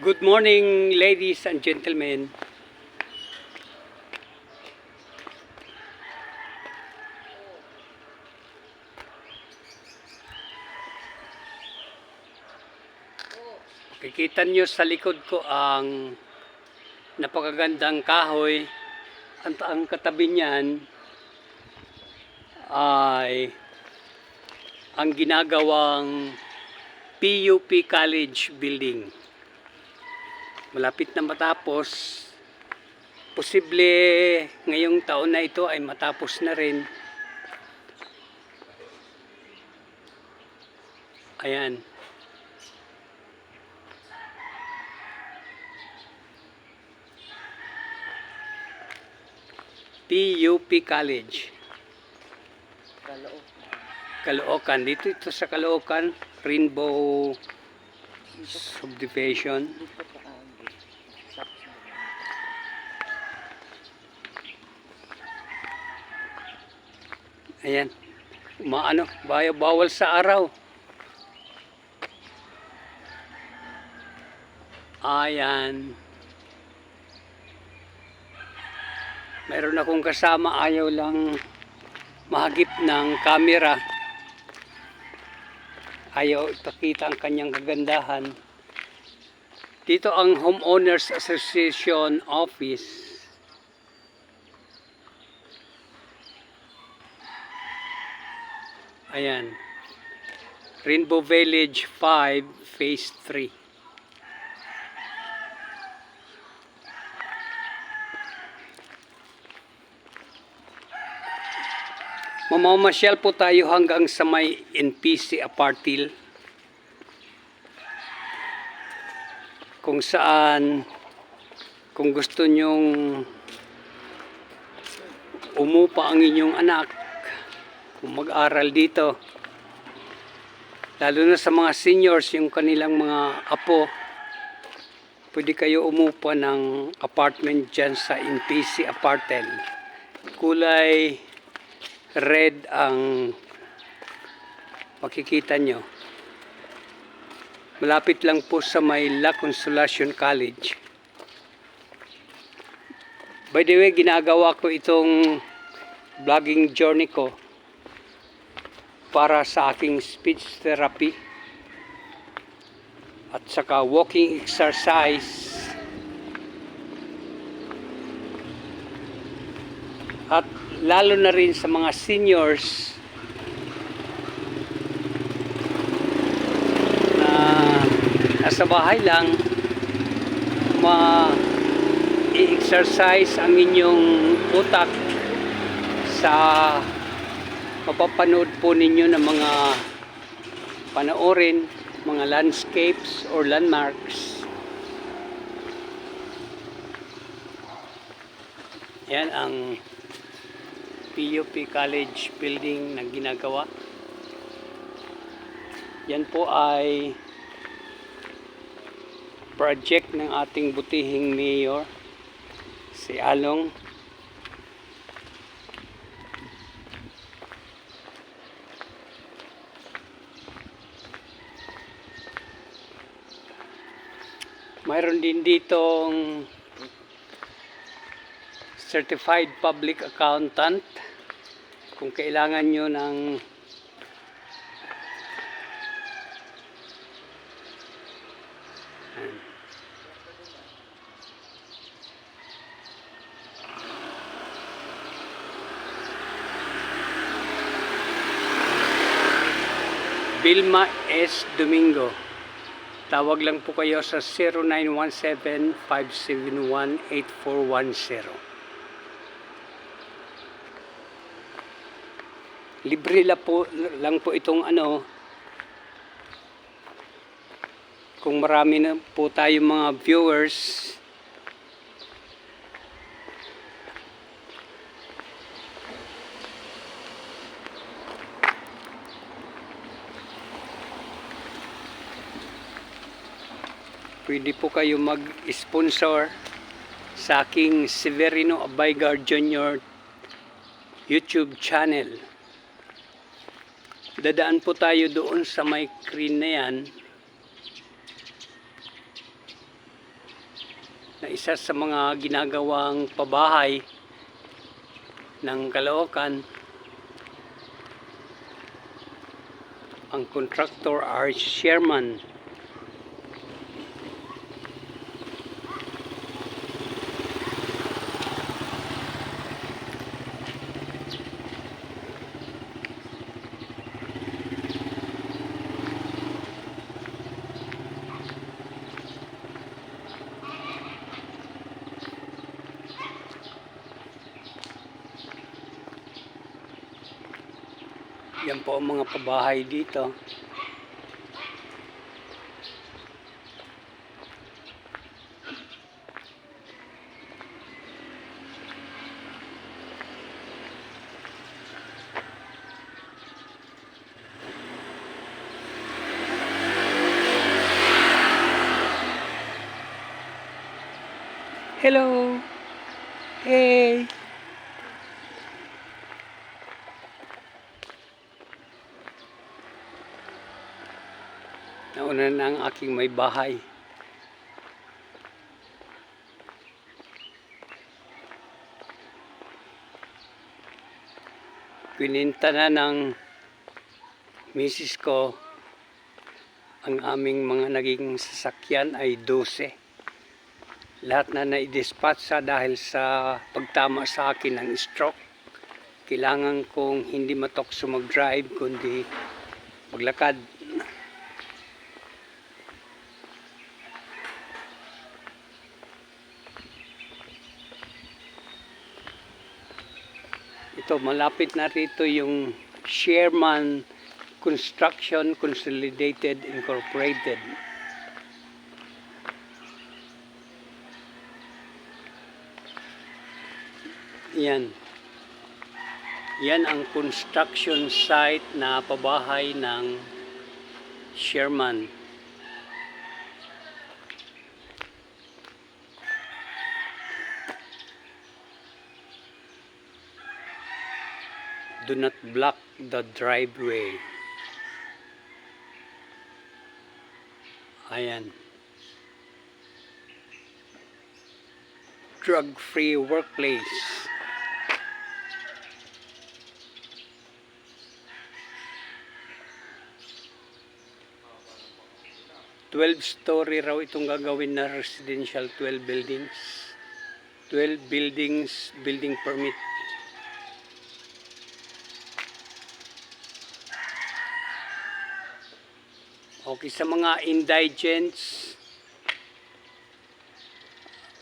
Good morning, ladies and gentlemen. Kikita nyo sa likod ko ang napakagandang kahoy. Ang katabi niyan ay ang ginagawang PUP College building. Malapit na matapos. Posible ngayong taon na ito ay matapos na rin. Ayan. PUP College. Caloocan. Dito ito sa Caloocan, Rainbow Subdivision. Ayan. Bawal sa araw. Ayan. Mayroon akong kasama, ayaw lang mahagip ng camera. Ayaw ipakita ang kanyang kagandahan. Dito ang Homeowners Association Office. Ayan. Rainbow Village 5 Phase 3. Mamamasyal po tayo hanggang sa may NPC Apartil, kung saan kung gusto nyong umupa ang inyong anak kung mag-aral dito, lalo na sa mga seniors, yung kanilang mga apo, pwede kayo umupa ng apartment dyan sa NPC Apartil. Kulay red ang makikita nyo. Malapit lang po sa may La Consolacion College. By the way, ginagawa ko itong vlogging journey ko para sa aking speech therapy at saka walking exercise at lalo na rin sa mga seniors na nasa bahay lang, i-exercise ang inyong utak sa mapapanood po ninyo ng mga panoorin, mga landscapes or landmarks. Yan ang PUP College building na ginagawa. Yan po ay project ng ating butihing mayor, si Along. Mayroon din ditong certified public accountant kung kailangan nyo ng Vilma S. Domingo. Tawag lang po kayo sa 0917-571-8410. Libre lang po itong kung marami na po tayong mga viewers, pwede po kayo mag-sponsor sa aking Severino Abaygar Jr. YouTube channel. Dadaan po tayo doon sa may screen na yan. na isa sa mga ginagawang pabahay ng Caloocan. Ang contractor are Sherman. Yan po ang mga pabahay dito. Hello. Hey. Nauna na ang aking may bahay. Pininta na ng misis ko ang aming mga naging sasakyan ay 12. Lahat na na-dispatch dahil sa pagtama sa akin ng stroke. Kailangan kong hindi matokso mag-drive kundi maglakad. Ito, malapit na rito yung Sherman Construction Consolidated Incorporated. Yan. Yan ang construction site na pabahay ng Sherman. Do not block the driveway. Ayan. Drug-free workplace. Story raw itong gagawin na residential, 12 buildings. 12 buildings, building permit. Okay, sa mga indigents,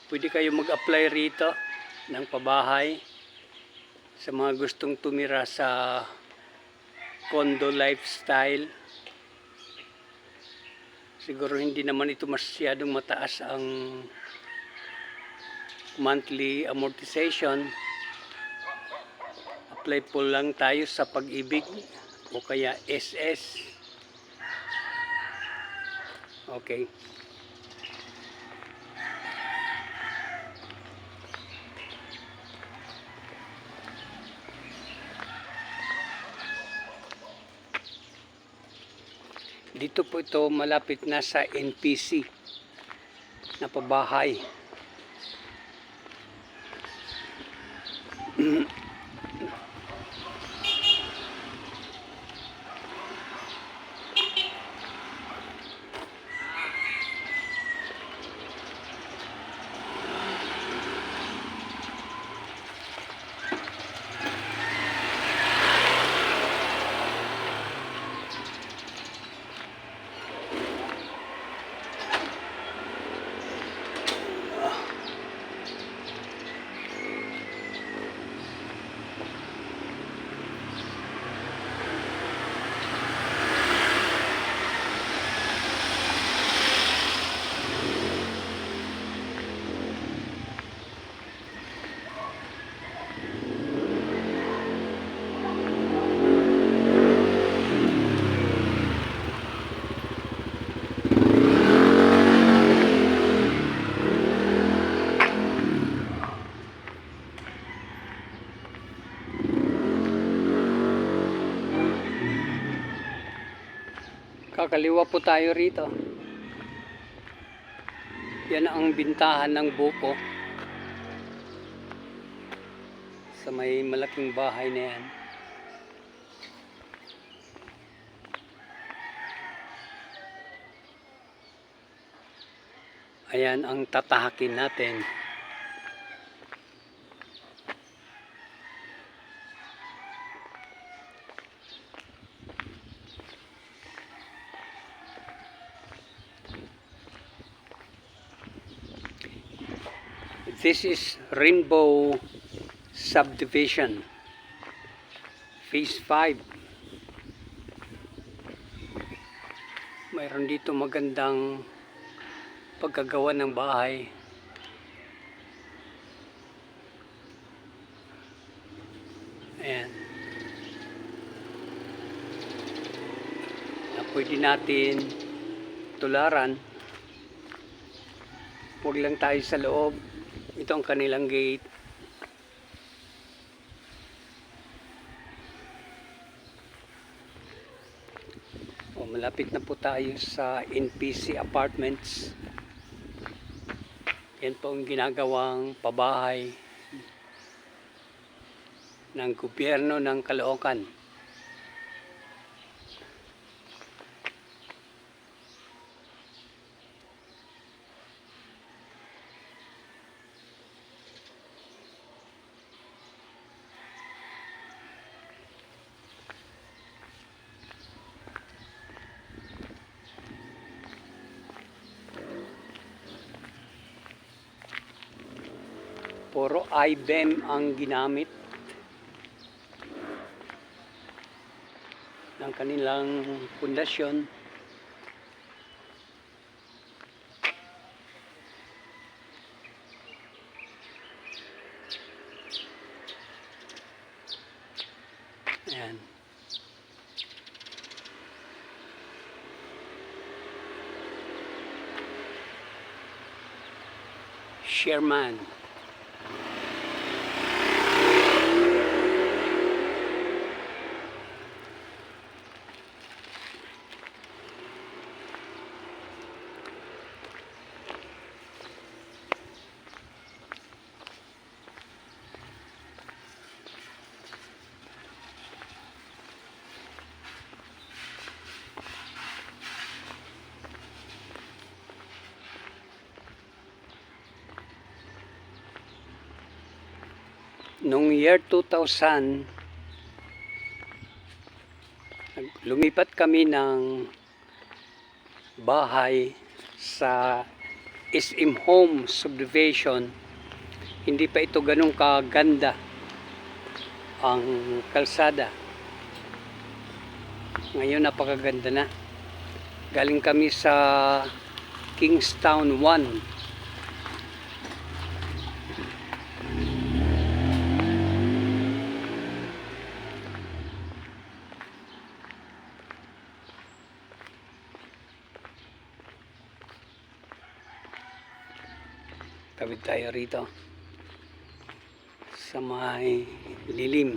pwede kayo mag-apply rito ng pabahay. Sa mga gustong tumira sa condo lifestyle. Siguro hindi naman ito masyadong mataas ang monthly amortization. Apply po lang tayo sa Pag-ibig o kaya SS. Okay. Dito po ito malapit na sa NPC na pabahay. Kakaliwa po tayo rito. Yan ang bintahan ng buko sa may malaking bahay na yan. Ayan ang tatahakin natin. This is Rainbow Subdivision Phase 5. Mayroon dito magandang pagkagawa ng bahay. Ayan. Na pwede natin tularan. Huwag lang tayo sa loob. Ito ang kanilang gate. Malapit na po tayo sa NPC Apartments. Yan po ang ginagawang pabahay ng gobyerno ng Caloocan. Puro I-beam ang ginamit ng kanilang pundasyon. Ayan. Sherman. Noong year 2000, lumipat kami ng bahay sa SM Home Subdivision. Hindi pa ito ganun kaganda ang kalsada. Ngayon napakaganda na. Galing kami sa Kingstown 1. Tawid tayo rito sa may lilim.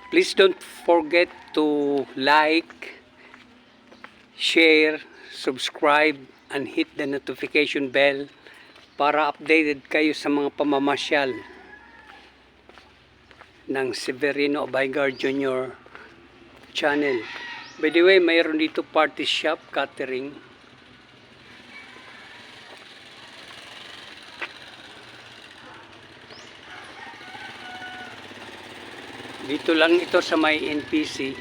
Please don't forget to like, share, subscribe, and hit the notification bell para updated kayo sa mga pamamasyal ng Severino Abaigar Jr. channel. By the way, mayroon dito party shop, catering. Dito lang ito sa may NPC.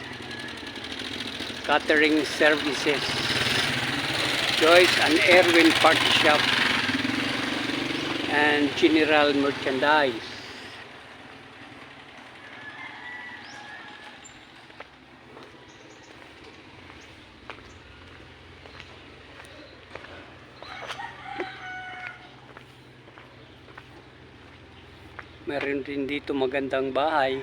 Catering services. Joyce and Erwin party shop. And general merchandise. Meron din dito magandang bahay.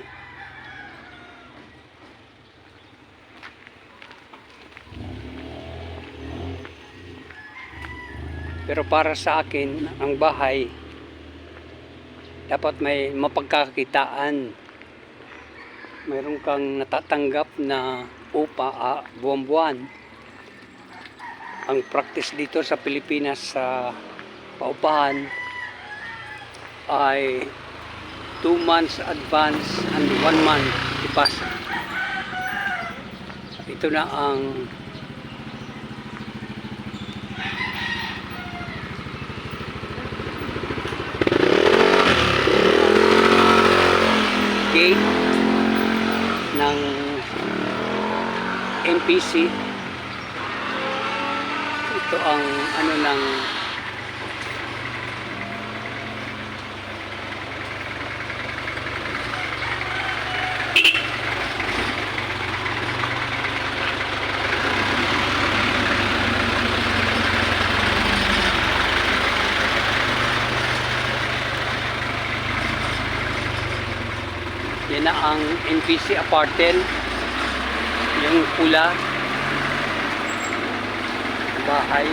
Pero para sa akin, ang bahay dapat may mapagkakitaan. Mayroon kang natatanggap na upa buwan-buwan. Ang practice dito sa Pilipinas sa paupahan ay 2 months advance and 1 month ipasa. Ito na ang gate ng MPC. Ito ang ano ng yan na ang NPC apartment, yung pula bahay.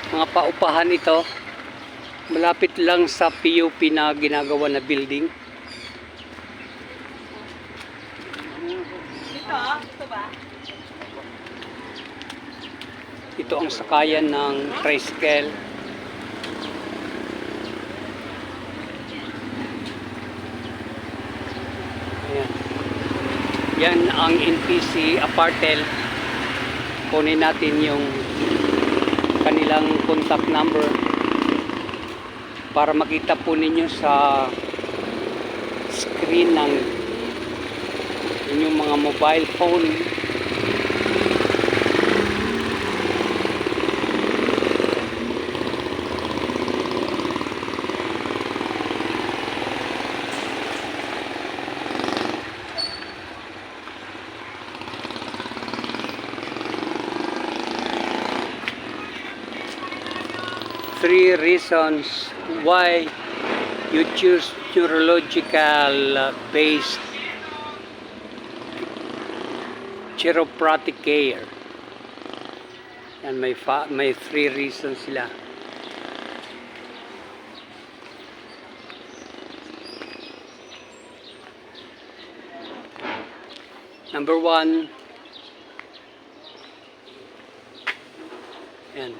Mga paupahan ito, malapit lang sa PUP na ginagawa na building. Ito ba? Ito ang sakayan ng tricycle. Ayan. Yan ang NPC apartel. Kunin natin yung kanilang contact number para makita po ninyo sa screen ng inyong mga mobile phone. Three reasons why you choose neurological based chiropractic care. And may 3 reasons sila. Number 1, and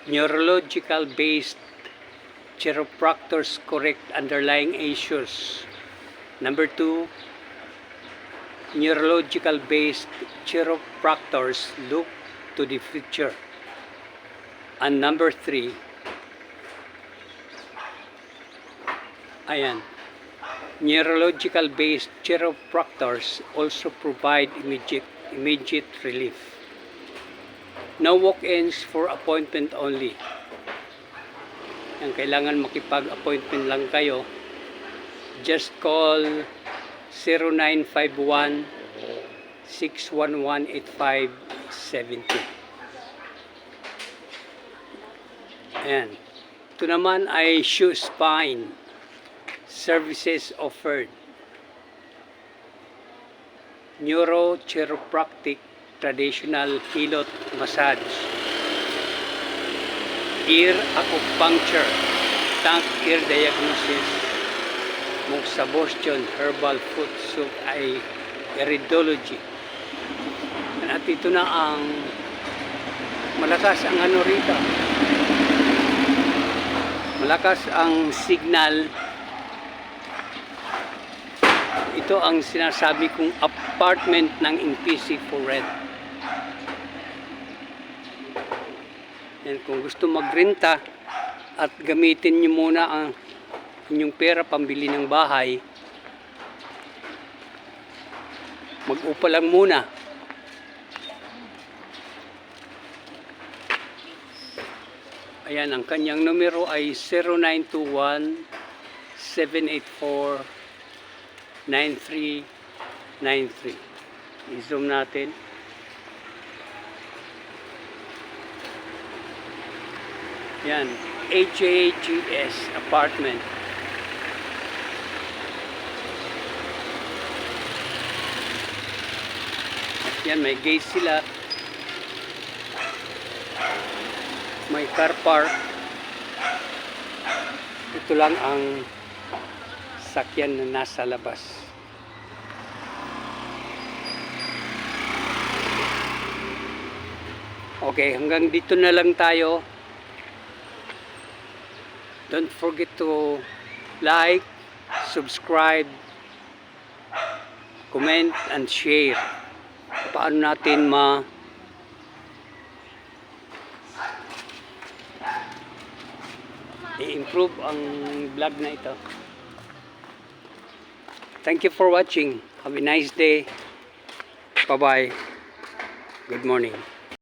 neurological based chiropractors correct underlying issues. Number 2, neurological based chiropractors look to the future. And number 3, ayan, neurological based chiropractors also provide immediate relief. No walk-ins, for appointment only. Ang kailangan makipag-appointment lang kayo. Just call 0951 611 8572. Ayan. Ito naman ay Shoe Spine services offered. Neuro chiropractic, traditional hilot massage, ear acupuncture, tank ear diagnosis, moxabustion, herbal foot soup ay iridology. At ito na ang malakas ang ano rito. Malakas ang signal. Ito ang sinasabi kong apartment ng NPC for rent. And kung gusto magrenta at gamitin nyo muna ang inyong pera pambili ng bahay, mag-upa lang muna. Ayan, ang kanyang numero ay 0921 784 9393. I-zoom natin. Yan, HAGS apartment. Yan, may gate sila. May car park. Ito lang ang sakyan na nasa labas. Okay, hanggang dito na lang tayo. Don't forget to like, subscribe, comment, and share. Paano natin i-improve ang vlog na ito. Thank you for watching. Have a nice day. Bye-bye. Good morning.